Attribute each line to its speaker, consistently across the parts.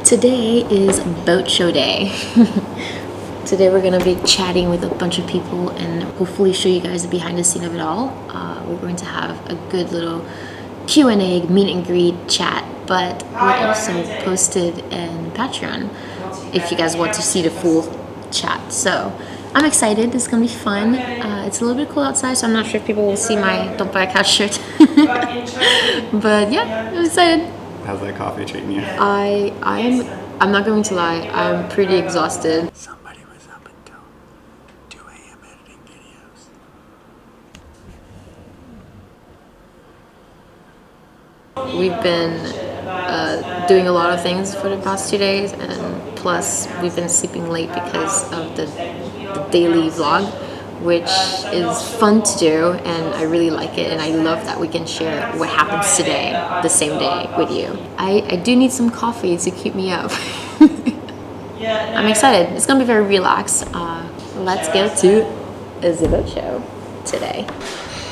Speaker 1: Today is boat show day. Today we're gonna be chatting with a bunch of people and hopefully show you guys the behind the scene of it all. We're going to have a good little Q&A, meet and greet chat, but we're also posted in Patreon if you guys want to see the full chat. So I'm excited, it's gonna be fun. It's a little bit cool outside, so I'm not sure if people will see my Don't Buy a Couch shirt. But yeah, I'm excited.
Speaker 2: How's that coffee treating you?
Speaker 1: I'm not going to lie, I'm pretty exhausted.
Speaker 2: Somebody was up until 2 a.m. editing videos.
Speaker 1: We've been doing a lot of things for the past 2 days, and plus we've been sleeping late because of the daily vlog, which is fun to do, and I really like it, and I love that we can share what happens today the same day with you. I do need some coffee to keep me up. I'm excited. It's gonna be very relaxed. Let's go to the boat show today.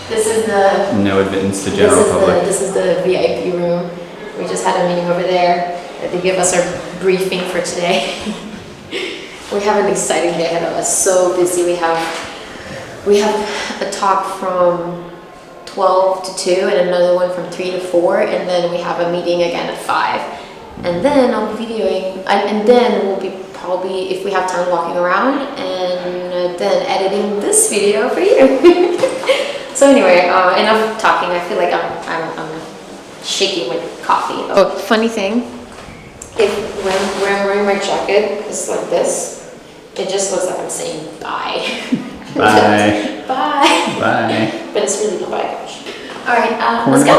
Speaker 1: This is the
Speaker 2: no admittance to general public.
Speaker 1: This is the VIP room. We just had a meeting over there. They give us our briefing for today. We have an exciting day ahead of us. So busy. We have a talk from 12 to 2 and another one from 3 to 4, and then we have a meeting again at 5. And then I'll be videoing, and then we'll be probably, if we have time, walking around and then editing this video for you. So anyway, enough talking. I feel like I'm shaking with coffee. Oh, funny thing, when I'm wearing my jacket, it's like this. It just looks like I'm saying bye.
Speaker 2: Bye.
Speaker 1: Bye.
Speaker 2: Bye.
Speaker 1: But it's really not bye, gosh. Alright, let's go.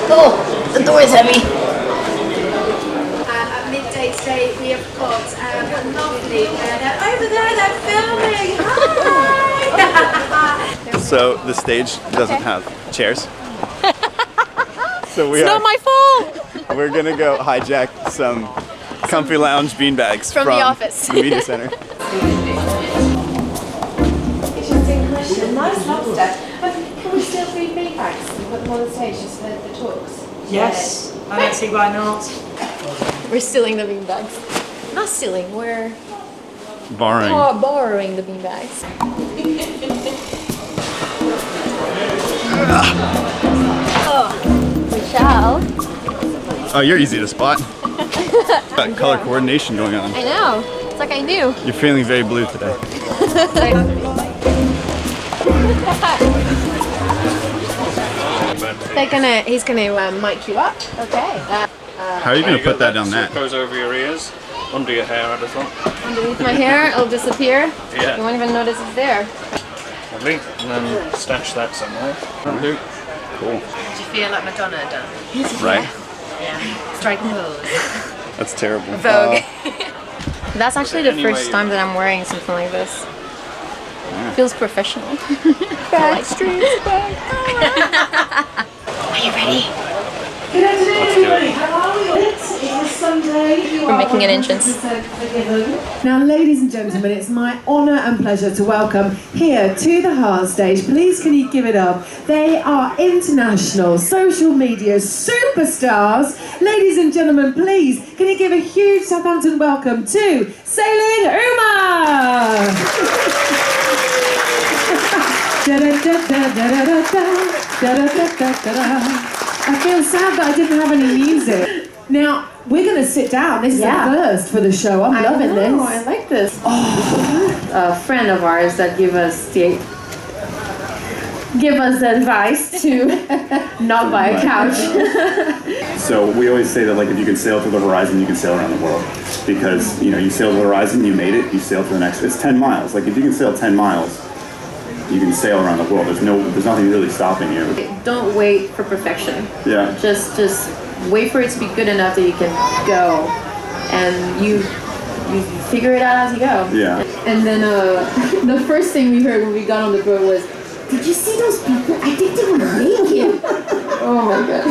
Speaker 1: Oh, the door is heavy.
Speaker 3: At midday today, we have got lovely, over there, they're filming. Hi!
Speaker 2: So the stage doesn't have chairs. So
Speaker 1: It's not my fault.
Speaker 2: we're gonna go hijack some comfy lounge beanbags
Speaker 1: From the office.
Speaker 2: the media center.
Speaker 3: Nice lobster. But can we still feed beanbags and put them on the stage just for the talks?
Speaker 4: Yes, I don't see why not.
Speaker 1: We're stealing the beanbags. Not stealing, we're
Speaker 2: Borrowing.
Speaker 1: borrowing the beanbags. We shall.
Speaker 2: Oh, you're easy to spot. Got color coordination going on.
Speaker 1: I know. It's like I knew.
Speaker 2: You're feeling very blue today.
Speaker 1: He's gonna mic you up. Okay.
Speaker 2: How are you gonna put that down that?
Speaker 5: Goes over your ears, under your hair, I'd have thought.
Speaker 1: Underneath my hair, it'll disappear.
Speaker 5: Yeah.
Speaker 1: You won't even notice it's there.
Speaker 5: Lovely. And then stash that somewhere.
Speaker 2: Cool.
Speaker 4: Do you feel like Madonna done?
Speaker 2: Right?
Speaker 4: Yeah. Strike pose.
Speaker 2: That's terrible.
Speaker 1: Vogue. That's actually the first time that I'm wearing something like this. Feels professional. Backstreet's back. Are you ready?
Speaker 3: Good afternoon, everybody. How are we? It is Sunday.
Speaker 1: We're making an entrance.
Speaker 6: Now, ladies and gentlemen, it's my honour and pleasure to welcome here to the hard stage. Please, can you give it up? They are international social media superstars. Ladies and gentlemen, please, can you give a huge Southampton welcome to Sailing Uma? I feel sad that I didn't have any music. Now, we're going to sit down. This is the first for the show. I'm loving this.
Speaker 1: I like this. A friend of ours that give us advice to not buy a couch.
Speaker 7: So we always say that, like, if you can sail to the horizon, you can sail around the world. Because, you know, you sail to the horizon, you made it, you sail to the next. It's 10 miles. Like, if you can sail 10 miles, you can sail around the world. There's nothing really stopping you.
Speaker 1: Don't wait for perfection.
Speaker 7: Yeah.
Speaker 1: Just wait for it to be good enough that you can go, and you figure it out as you go.
Speaker 7: Yeah.
Speaker 1: And then the first thing we heard when we got on the boat was, "Did you see those people? I think they were naked." Oh my god.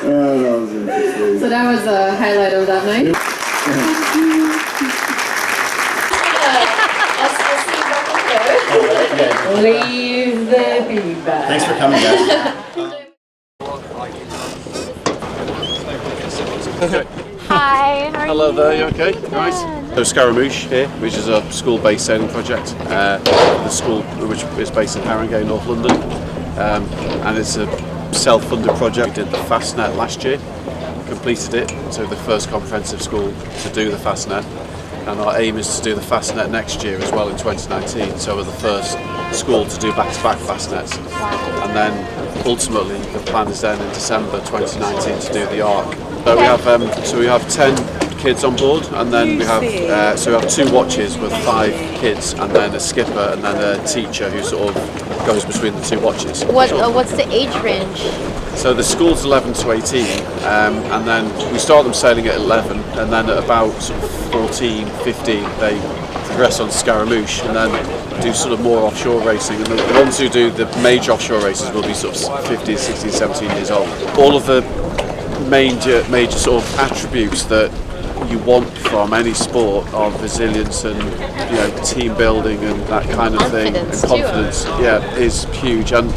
Speaker 7: Oh, that was interesting.
Speaker 1: So that was a highlight of that night. Leave the beanbag.
Speaker 2: Thanks for coming, guys.
Speaker 1: Hi, how are
Speaker 2: Hello
Speaker 1: you?
Speaker 2: there, you okay? Nice. So Scaramouche here, which is a school-based sailing project. The school, which is based in Harringay, North London, and it's a self-funded project. We did the Fastnet last year, completed it, so the first comprehensive school to do the Fastnet, and our aim is to do the Fastnet next year as well in 2019. So we're the first school to do back-to-back Fastnets, and then ultimately the plan is then in December 2019 to do the ARC. So we have 10 kids on board, and then we have 2 watches with 5 kids, and then a skipper, and then a teacher who sort of goes between the 2 watches.
Speaker 1: What's the age range?
Speaker 2: So the school's 11 to 18, and then we start them sailing at 11, and then at about sort of 14, 15, they progress on to Scaramouche, and then do sort of more offshore racing. And the ones who do the major offshore races will be sort of 15, 16, 17 years old. All of the major sort of attributes that you want from any sport are resilience and team building and that kind of thing, and confidence is huge, and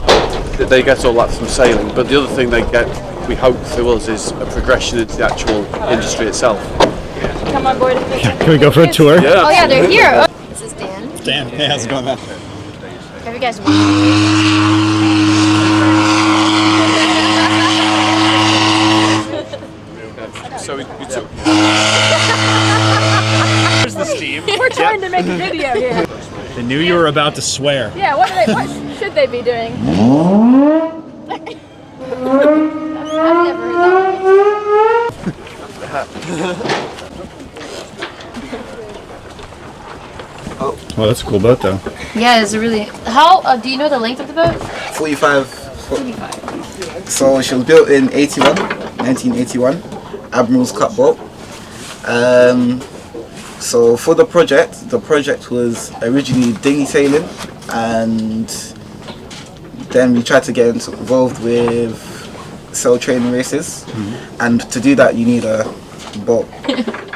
Speaker 2: they get all that from sailing. But the other thing they get, we hope through us, is a progression into the actual industry itself.
Speaker 1: Come on board.
Speaker 8: Can we go for a tour?
Speaker 2: Yeah.
Speaker 1: Oh yeah, they're here. This is Dan.
Speaker 8: Dan, hey, how's it going, man?
Speaker 1: Have you guys
Speaker 2: So we took.
Speaker 5: Here's the steam.
Speaker 9: We're trying to make a video here.
Speaker 8: They knew you were about to swear.
Speaker 9: Yeah, what should they be doing?
Speaker 1: I've never heard that.
Speaker 8: Well, that's a cool boat, though.
Speaker 1: Yeah, it's a really. How do you know the length of the boat?
Speaker 10: 45.
Speaker 1: 45.
Speaker 10: So she was built in 1981, Admiral's Cup boat. So for the project was originally dinghy sailing, and then we tried to get involved with sail training races, and to do that you need a boat.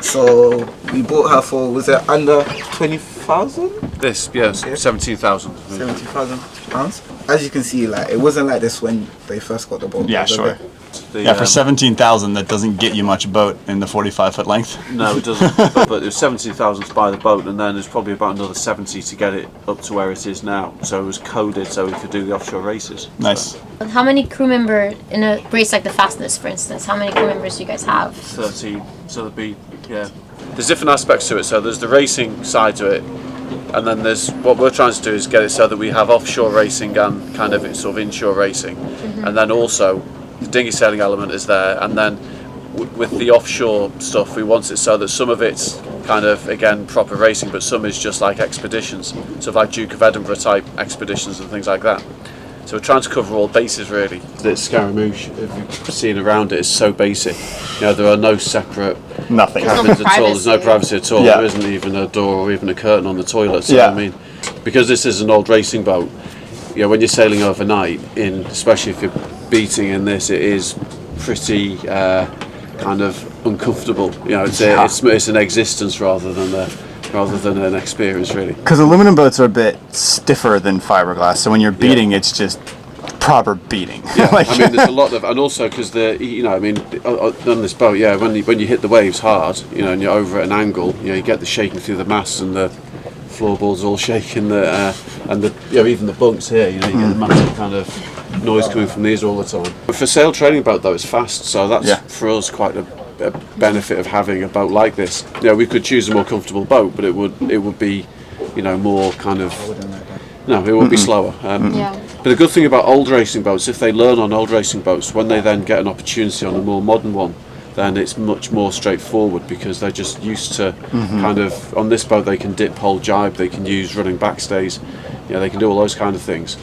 Speaker 10: So we bought her for, was it under 20,000?
Speaker 2: This, yes, 17,000.
Speaker 10: 70,000 pounds. As you can see, like it wasn't like this when they first got the boat.
Speaker 8: Yeah, sure.
Speaker 2: The,
Speaker 8: Yeah, for 17,000, that doesn't get you much boat in the 45-foot length.
Speaker 2: No, it doesn't. But it was 17,000 to buy the boat, and then there's probably about another 70 to get it up to where it is now. So it was coded so we could do the offshore races.
Speaker 8: Nice.
Speaker 1: How many crew members in a race like the Fastness, for instance? How many crew members do you guys have?
Speaker 2: 13. So there'd be, there's different aspects to it. So there's the racing side to it, and then there's what we're trying to do is get it so that we have offshore racing and kind of sort of inshore racing, and then also the dinghy sailing element is there, and then with the offshore stuff we want it so that some of it's kind of again proper racing, but some is just like expeditions, so like Duke of Edinburgh type expeditions and things like that. So we're trying to cover all bases really. This Scaramouche, if you've seen around it, is so basic. There are no separate
Speaker 8: Nothing.
Speaker 2: cabins at all. There's no privacy at all.
Speaker 8: Yeah.
Speaker 2: There isn't even a door or even a curtain on the toilet. So
Speaker 8: Yeah.
Speaker 2: I mean, because this is an old racing boat, when you're sailing overnight, especially if you're beating in this, it is pretty kind of uncomfortable. It's an existence rather than an experience, really.
Speaker 8: Because aluminum boats are a bit stiffer than fiberglass, so when you're beating, it's just proper beating.
Speaker 2: Yeah, I mean, there's a lot of, and also because on this boat, when you hit the waves hard, and you're over at an angle, you get the shaking through the masts and the floorboards all shaking, and even the bunks here, you get the massive kind of noise coming from these all the time. But for sail training boat though, it's fast, so that's for us quite a benefit of having a boat like this. We could choose a more comfortable boat, but it would be, more kind of. No, it would be slower. But the good thing about old racing boats, if they learn on old racing boats, when they then get an opportunity on a more modern one, then it's much more straightforward because they're just used to kind of, on this boat they can dip, hold, jibe, they can use running backstays, they can do all those kind of things,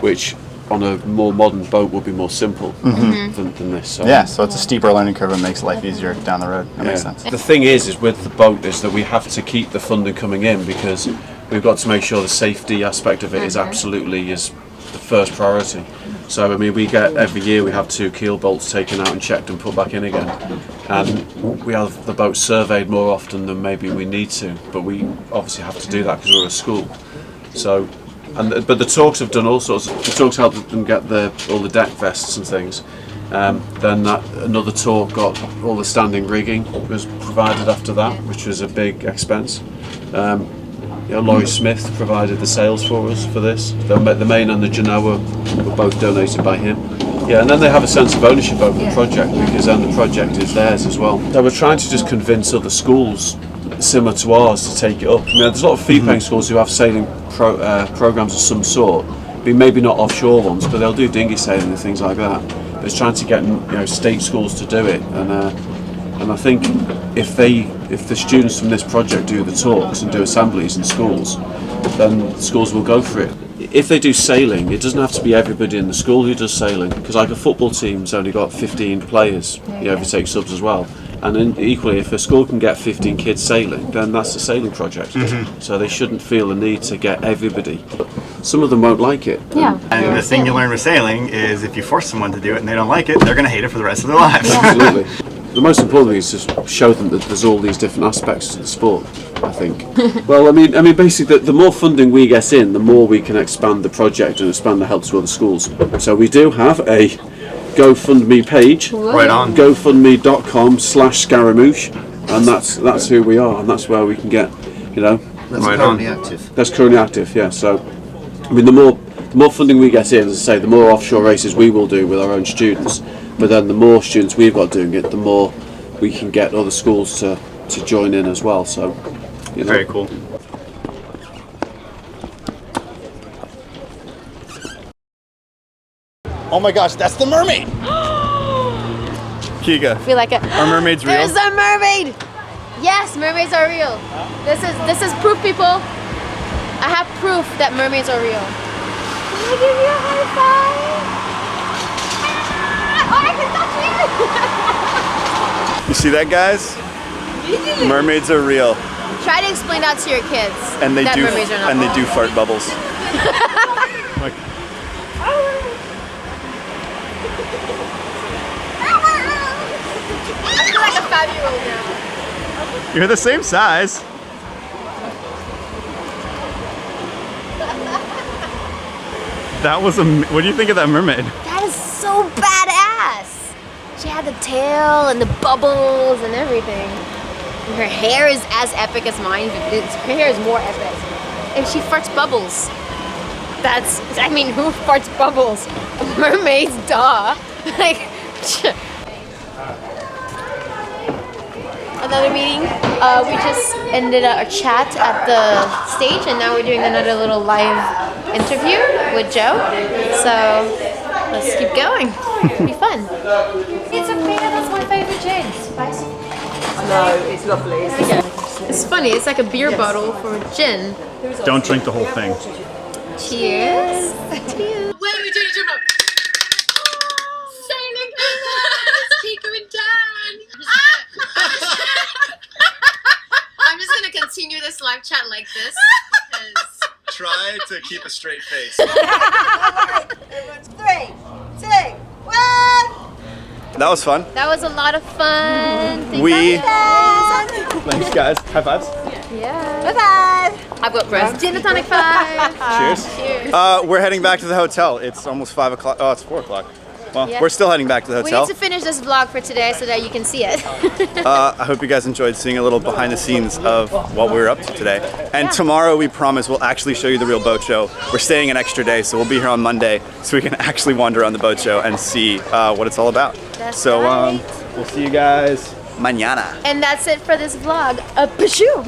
Speaker 2: which on a more modern boat would be more simple than this. So.
Speaker 8: Yeah, so it's a steeper learning curve and makes life easier down the road. That makes sense.
Speaker 2: The thing is with the boat is that we have to keep the funding coming in because we've got to make sure the safety aspect of it is absolutely the first priority. So I mean, we get every year we have 2 keel bolts taken out and checked and put back in again, and we have the boat surveyed more often than maybe we need to, but we obviously have to do that because we're a school. So, but the talks have done all sorts. The talks helped them get all the deck vests and things, Then another tour got all the standing rigging was provided after that, which was a big expense. Laurie Smith provided the sails for us for this. The main and the Genoa were both donated by him. Yeah, and then they have a sense of ownership over the project, because then the project is theirs as well. So we're trying to just convince other schools similar to ours to take it up. I mean, there's a lot of fee-paying schools who have sailing programs of some sort, maybe not offshore ones, but they'll do dinghy sailing and things like that. But it's trying to get state schools to do it, and I think if the students from this project do the talks and do assemblies in schools, then schools will go for it. If they do sailing, it doesn't have to be everybody in the school who does sailing, because like a football team's only got 15 players, if you take subs as well. And then equally, if a school can get 15 kids sailing, then that's a sailing project. So they shouldn't feel the need to get everybody. Some of them won't like it.
Speaker 1: Yeah.
Speaker 8: And the thing you learn with sailing is if you force someone to do it and they don't like it, they're going to hate it for the rest of their lives.
Speaker 2: Absolutely. The most important thing is just show them that there's all these different aspects to the sport, I think. Well, I mean, basically, the more funding we get in, the more we can expand the project and expand the help to other schools. So we do have a GoFundMe page.
Speaker 8: Right on.
Speaker 2: GoFundMe.com/Scaramouche, and that's who we are, and that's where we can get,
Speaker 8: That's
Speaker 2: right
Speaker 8: currently
Speaker 2: on.
Speaker 8: active.
Speaker 2: That's currently active, yeah. So, I mean, the more funding we get in, as I say, the more offshore races we will do with our own students. But then the more students we've got doing it, the more we can get other schools to join in as well. So,
Speaker 8: Very cool. Oh my gosh, that's the mermaid! Kiga,
Speaker 1: I feel like
Speaker 8: are mermaids real?
Speaker 1: There's a mermaid! Yes, mermaids are real. This is proof, people. I have proof that mermaids are real. Can I give you a high five? Oh, I can touch you!
Speaker 8: You see that, guys? Mermaids are real,
Speaker 1: Try to explain that to your kids.
Speaker 8: and they
Speaker 1: that
Speaker 8: do
Speaker 1: mermaids are not
Speaker 8: and they
Speaker 1: real.
Speaker 8: do fart bubbles. Like,
Speaker 1: I feel like a 5-year-old now.
Speaker 8: you're the same size. That was what do you think of that mermaid?
Speaker 1: That is so badass. She had the tail and the bubbles and everything. And her hair is as epic as mine. Her hair is more epic. And she farts bubbles. Who farts bubbles? Mermaids, duh. Like, another meeting. We just ended our chat at the stage, and now we're doing another little live interview with Joe. So let's keep going. It'll be fun. It's a beer. That's my favorite gin. Spicy.
Speaker 4: No, it's lovely.
Speaker 1: It's funny. It's like a beer bottle for gin.
Speaker 8: Don't drink the whole thing.
Speaker 1: Cheers. Cheers.
Speaker 3: What are we doing, Jumbo? Sailing Pico and Dan.
Speaker 1: I'm just gonna continue this live chat like this because
Speaker 8: Try to keep a straight face.
Speaker 3: 3, 2, 1.
Speaker 8: That was fun.
Speaker 1: that was a lot of fun.
Speaker 8: Thanks, guys. High fives.
Speaker 1: Yeah.
Speaker 3: Bye bye.
Speaker 1: I've got breast gin and tonic 5.
Speaker 8: Cheers.
Speaker 1: Cheers.
Speaker 8: We're heading back to the hotel. It's almost 5 o'clock. Oh, it's 4 o'clock. Well,
Speaker 1: Yeah.
Speaker 8: we're still heading back to the
Speaker 1: We
Speaker 8: hotel.
Speaker 1: need to finish this vlog for today so that you can see it.
Speaker 8: I hope you guys enjoyed seeing a little behind the scenes of what we were up to today. And tomorrow, we promise, we'll actually show you the real boat show. We're staying an extra day, so we'll be here on Monday so we can actually wander around the boat show and see what it's all about.
Speaker 1: That's
Speaker 8: so
Speaker 1: right.
Speaker 8: we'll see you guys mañana.
Speaker 1: And that's it for this vlog. Pashoo!